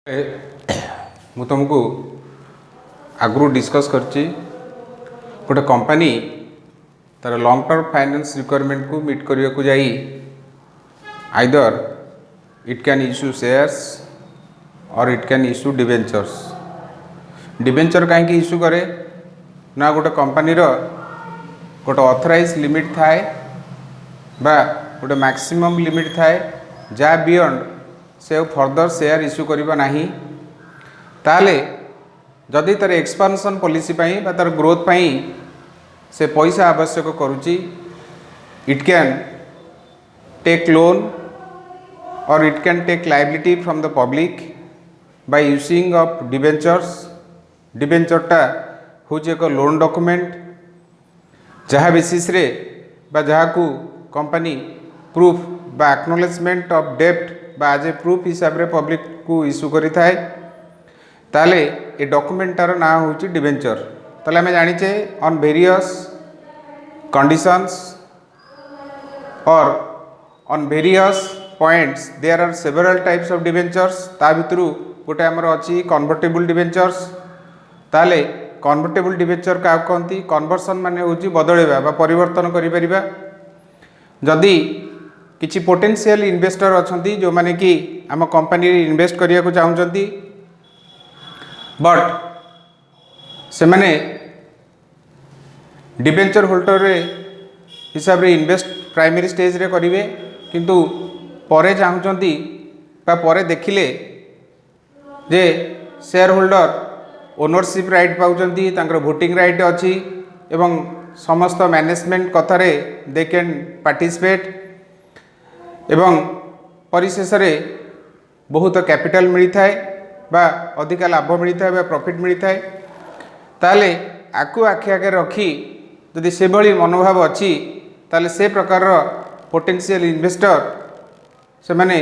ମୁଁ तुमको आगु डिस्कस करची गोटे कंपनी तार लॉन्ग टर्म फाइनेंस रिक्वायरमेंट को मीट करने को जाई either it can issue shares or it can issue debentures. Debenture कहीं इश्यू करे ना गोटे कंपनी गोटे ऑथराइज लिमिट थाए बा गोटे मैक्सिमम लिमिट थाए जहाँ बियॉन्ड से फर्दर शेयर इश्यू करबा नहीं ताले जदि तार एक्सपांशन पॉलिसी पाई बा तार ग्रोथ पाई से पैसा आवश्यक करुच्ची it can take loan or it can take liability from the public by using of debentures. डिबेंचरटा हूँ एक लोन डॉक्यूमेंट जहाँ बेसिस रे बा जहाँ को कंपनी प्रूफ बा एक्नॉलेजमेंट ऑफ डेब्ट बा एज ए प्रूफ हिसाब रे पब्लिक को इश्यू करि थाए ताले ए डॉक्यूमेंटार ना होची डिबेंचर। ताले हमें जानिचे ऑन वेरियस कंडीशंस और on various points there are several types of debentures. ता भितरु गोटे हमर अछि कन्वर्टेबल डिबेंचर्स। ताले कन्वर्टेबल डिबेंचर का कहंती कन्वर्सन माने होची बदलेबा बा परिवर्तन करि परिबा। जदि किछि पोटेंशियल इन्वेस्टर अछंती जो माने कि आम कंपनी इन्वेस्ट करिया को चाहुचंती बट से माने डिबेंचर होल्डर रे हिसाब रे इन्वेस्ट प्राइमरी स्टेज रे करिवे किंतु परे चाहुचंती बा परे देखिले जे शेयर होल्डर ओनरशिप राइट पाउचंती तांकर वोटिंग राइट अछि एवं समस्त मैनेजमेंट कथारे दे कैन पार्टिसिपेट एवं परिशेष रे बहुत कैपिटल मिलता है बा अधिका लाभ मिलता है बा प्रॉफिट मिलता है ताले आकु आखि आगे रखी जदि से भली मनोभाव अच्छी ताले से प्रकार पोटेंशियल इन्वेस्टर से माने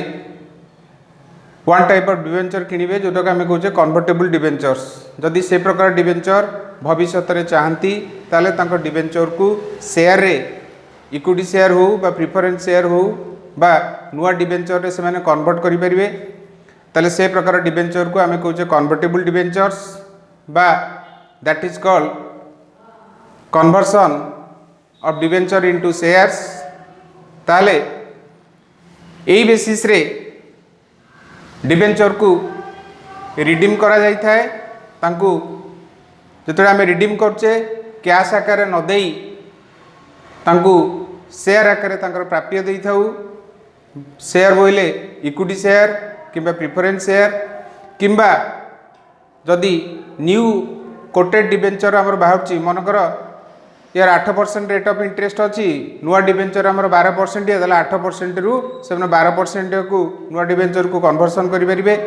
वन टाइप ऑफ डिबेंचर किनिबे जोटा आम कहूँ कन्वर्टेबल डिबेंचर्स। जदि से प्रकार डिबेंचर भविष्य में चाहती ताले तांको डिबेंचर को शेयर रे इक्विटी शेयर हो बा प्रिफरेंस शेयर हो बा नुआ डिबेंचर रे से माने कन्वर्ट करि परिबे ताले से प्रकार डिबेंचर को आम कहूँ कन्वर्टेबल डिबेंचर्स बा that is called conversion of debenture into shares. ताले एई बेसिस रे डिबेंचर को रिडीम करा जाई थाए तांकु जतरे आमे रिडीम करचे कैश आकार न देई तांकु शेयर आकार तांकर प्राप्य देई थाउ। शेयर बोले इक्विटी शेयर किंबा प्रिफरेंस शेयर किंबा जदि न्यू कोटेड डिबेंचर आमर बाहरची मनकर यार 8% रेट ऑफ इंटरेस्ट अच्छी नुआ डिबेंचर आमर 12% है 8% रु से 12% को नुआ डिबेंचर को कन्वर्सन करें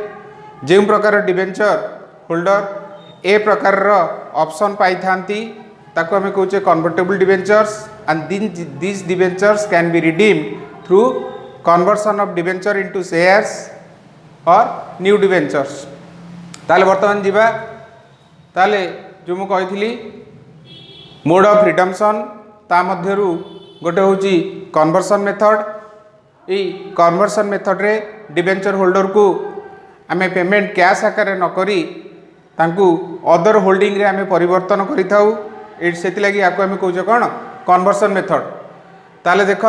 जो प्रकार डिबेंचर होल्डर ए प्रकार ऑप्शन पाई थांती ताको हमें कहूँ convertible debentures and this debentures can be redeemed through conversion of debenture into shares और न्यू डिबेंचर्स। ताले वर्तमान जीवा ताले जो मु कही मोड ऑफ रिडम्पशन ता मध्यरु गोटे होची कन्वर्सन मेथड। ई कन्वर्सन मेथड रे डिबेंचर होल्डर को आमे पेमेंट कैश आकार न करी तांकु अदर होल्डिंग रे आमे परिवर्तन करि थाउ सेति लागि आको आमे कहूँ कौन कन्वर्सन मेथड। ताले देख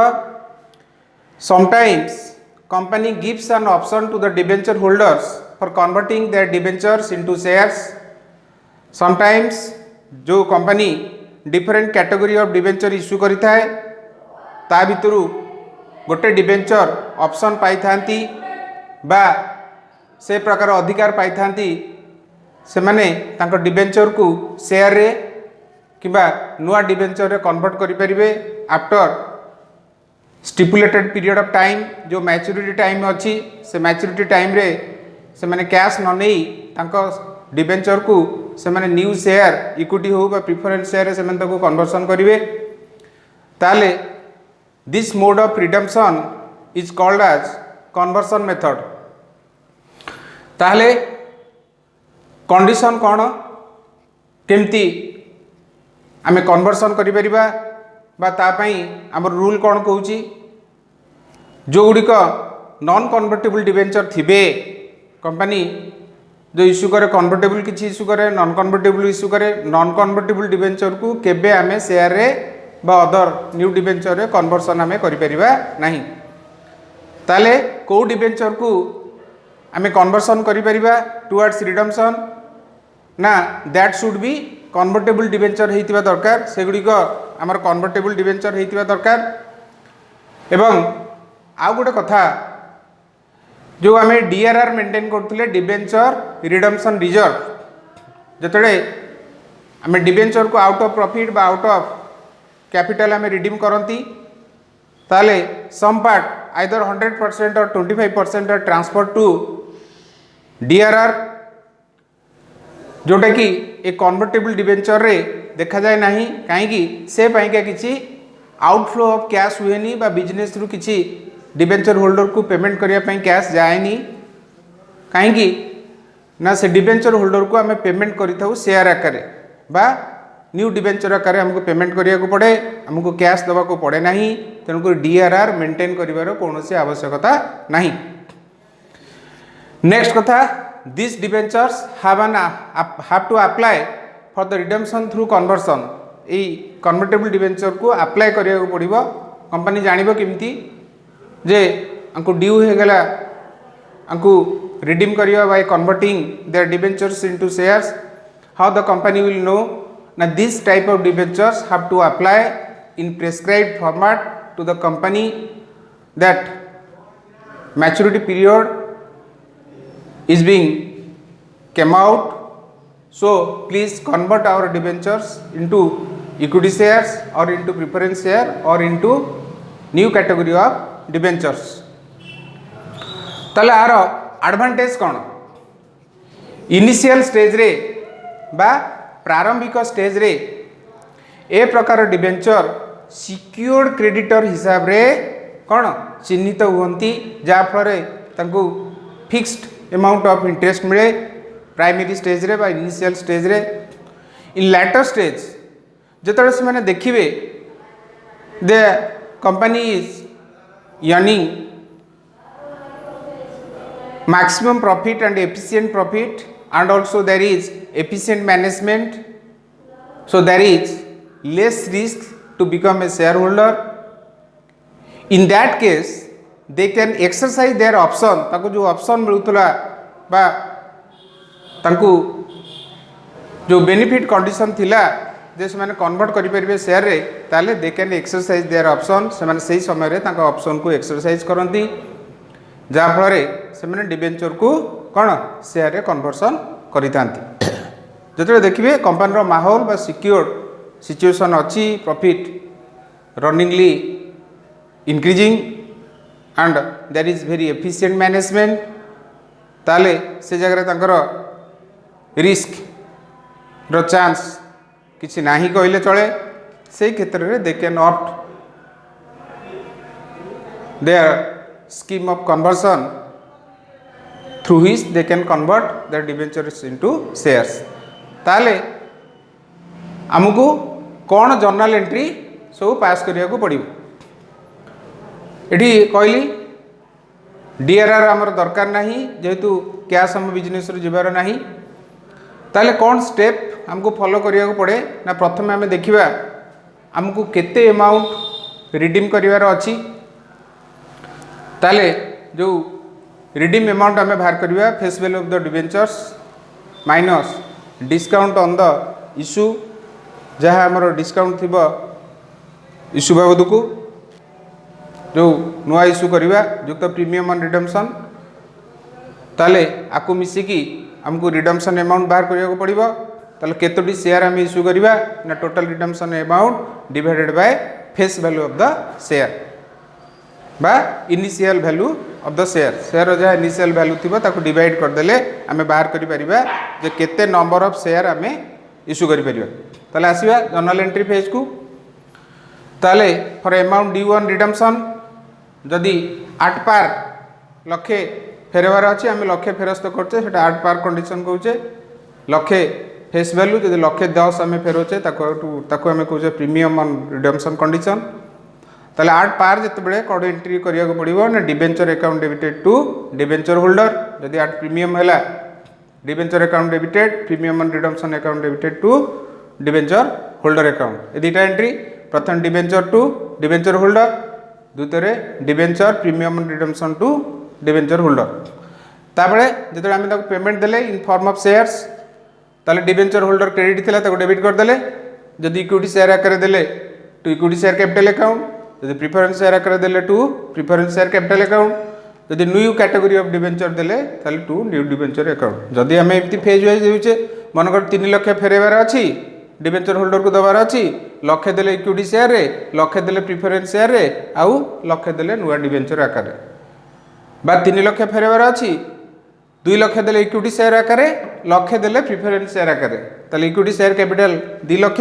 sometimes company gives an option to the debenture holders for converting their debentures into shares. Sometimes जो company different category of debenture issue करि थाए ता भितरु गोटे डिबेंचर ऑप्शन पाई थांती बा से प्रकार अधिकार पाई थांती से माने तांको डिबेंचर को शेयर रे किबा नुआ डिबेंचर रे कन्वर्ट करि परिबे after stipulated period of time. जो मैच्योरिटी टाइम अच्छी से मैच्योरिटी टाइम रे से माने कैश न नहीं तांको डिबेंचर को से माने न्यू शेयर इक्विटी हो बा प्रिफरेंस शेयर से माने ताको कन्वर्सन करिवे ताले this mode of redemption is called as conversion method. ताले कंडीशन कौन केमती आमे कन्वर्सन करि परिबा बा ता पई हमर रूल कौन कहूची जो गुड़िक नॉन कन्वर्टेबल डिबेंचर थिबे कंपनी जो इश्यू करे कन्वर्टेबल किसी इश्यू करे नॉन कन्वर्टेबल इश्यू करे नॉन कन्वर्टेबल डिबेंचर को केबे आमे शेयर रे बा अदर न्यू डिबेंचर रे कन्वर्सन आमे करि परिबा नाही। ताले को डिबेंचर को आमे कन्वर्सन करि परिबा टुवर्ड्स रिडम्पशन ना that should be convertible debenture हेतिबा दरकार सेगुडी को हमर कन्वर्टेबल डिबेंचर हेतिबा दरकार। एवं आउ गोटे कथा जो आम डीआरआर मेंटेन करते डिबेंचर रिडम्पशन रिजर्व जिते आम डिबेंचर को आउट ऑफ प्रॉफिट बा आउट ऑफ कैपिटल आम रिडीम करती ताले सम पार्ट आइदर 100% और 25% आर ट्रांसफर टू डीआरआर जोटा कि एक कन्वर्टेबल डिबेंचर रे देखा जाए नहीं कहीं से पाइका किसी आउटफ्लो ऑफ कैश हुए बा बिजनेस रु किसी डिबेंचर होल्डर को पेमेंट करने कैश जाएनी कहीं ना से डिबेंचर होल्डर को आम पेमेंट करूँ शेयर आकार बा न्यू डिबेंचर आकार हमको पेमेंट करिया को पड़े हमको कैश दवा को पड़े नहीं तेणुक डीआरआर मेंटेन करिवार कौन आवश्यकता नहीं। नेक्स्ट कथा this debentures have to apply for the redemption through conversion यही कन्वर्टेबल डिबेंचर को अप्लाई करिया को पड़िबो कंपनी जानिबो केमती जे अंकु ड्यू हो गला अंकु रिडीम करिया by converting their debentures into shares how the company will know ना this type of debentures have to apply in prescribed format to the company that maturity period is being came out, so please convert our debentures into equity shares or into preference share or into new category of debentures। ताले are advantage कौन initial stage रे बा प्रारंभिक stage रे ए प्रकार debenture secured creditor हिसाब रे कौन चिन्हित हुंती जा फरे तांको फिक्स्ड अमाउंट ऑफ इंटरेस्ट मिले प्राइमरी स्टेज रे बा इनिशियल स्टेज रे। इन लैटर स्टेज जिते से मैंने देखिए the company is earning maximum profit and efficient profit and also there is efficient management so there is less risk to become a share holder. In that case they can exercise their option ताको जो option मिलुतला बा तांको जो benefit condition थिला जे से माने convert करि परिबे शेयर रे ताले they can exercise their option से माने सही समय रे तांको ऑप्शन को एक्सरसाइज करंती जा फल रे से माने डिबेंचर को कोन शेयर रे कन्वर्सन करितांती। जतरे देखिबे कंपनी रो माहौल बा सिक्योर्ड सिचुएशन अछि profit runningly increasing and there is very efficient management ताले से जगह तांकर रिस्क रो चांस किसी नाही कहले चले से क्षेत्र रे they can not their scheme of conversion through which they can convert their debentures into shares. ताले हमको कौन जर्नल एंट्री सब पास करिया को पड़िबो एठी कहली डीआरआर आमर दरकार नहीं जेहेतु कैश हम बिजनेस जीवार नहीं ताले कौन स्टेप हमको फॉलो करिया को पड़े ना प्रथम आम देखा आमको केते अमाउंट रिडीम करिवार अछि ताले जो रिडीम अमाउंट आम बाहर करिवा face value of the debentures minus discount on the issue जहाँ आमर डिस्काउंट थिबो इश्यू बाबद को जो नुआ इश्यू करवा युक्त प्रीमियम ऑन रिडम्पशन ताले आपको मिसिकी हमको रिडम्पशन अमाउंट बाहर करिया को पड़िबो ताले केतोटी शेयर हम इश्यू करवा ना total redemption amount divided by face value of the share बा initial value of the share share जहाँ इनिशियल वैल्यू थिबो ताको डिवाइड कर देले हमें बाहर करि परिबा जे केते नंबर ऑफ शेयर हमें इश्यू करि परिबा। ताले आसीबा जर्नल एंट्री पेज को ताले for amount due on redemption जदि 8 पार लक्षे फेरबार अच्छे आम लक्षे फेरस्त करचे 8 पार कंडीशन कहचे लक्षे फेस वैल्यू जब 110 आम फेरोचे ताको आम कहचे प्रीमियम ऑन रिडम्पशन कंडीशन ताले 8 पार जिते कौन एंट्री करिया को पड़िबो ना debenture account debited to debenture holder जदि 8 प्रीमियम हैला debenture account debited premium on redemption account debited to debenture holder account. ए दुईटा एंट्री प्रथम डिबेंचर टू डिबेंचर होल्डर द्वितीय debenture premium on redemption to debenture holder. ताबले जेते आम payment देले इन फॉर्म ऑफ शेयर्स ताले डिबेंचर होल्डर क्रेडिट थिला ताको डेबिट कर देले। जदि इक्विटी शेयर आकार देले to equity share capital account जदि प्रिफरेंस शेयर आकार देले to preference share capital account जदि न्यू कैटेगरी ऑफ डिबेंचर देले ताले टू न्यू डिबेंचर अकाउंट। जदि आम एमती फेज वाइज होचे मनकर 3 लाख फेरेबार अछि डिबेंचर होल्डर को दबार अछि लक्षे देले इक्विटी शेयर रे लक्षे देले प्रिफरेंस शेयर रे आउ लक्षे देले नुआ डिबेंचर आकार बा 3 लाख फेरेबार अछि 2 लाख देले इक्विटी शेयर आकार लक्षे देले प्रिफरेंस शेयर आकार ताले इक्विटी शेयर कैपिटल 2 लाख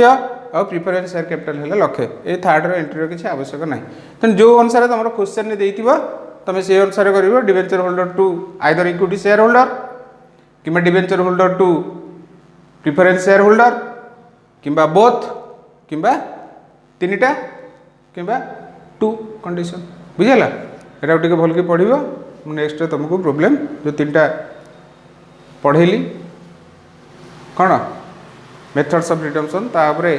और प्रिफरेंस शेयर कैपिटल है लक्षे। ये थर्ड एंट्री किसी आवश्यक ना तेनाली जो अनुसार तुम क्वेश्चन देथिबो तुम से अनुसार कर debenture holder to either equity share holder कि debenture holder to preference share holder किंबा बोथ किंबा तीनटा किंबा टू कंडीशन बुझेगा एटा टिके भल के पढ़िबो नेक्स्ट तुमको प्रॉब्लम जो 3टा पढ़ेली कौन मेथड्स ऑफ रिडम्पशन तापरे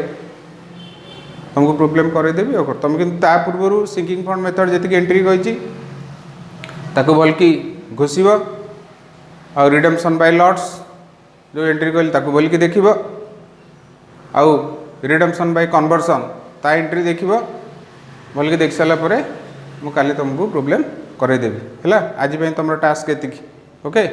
तुमको प्रॉब्लम करदेवी और तुम कि पूर्व सिंकिंग फंड मेथड जी एंट्री कही ताको भल की घोषिब और रिडम्पशन बाय लॉट्स जो एंट्री कहली ताको भल की देखिब आउ रिडम्पशन बाय कन्वर्सन ता एंट्री देखिब भल की देख सारा पर मुझे तुमको प्रॉब्लम करदेवी है आज तुम टास्क एति ओके।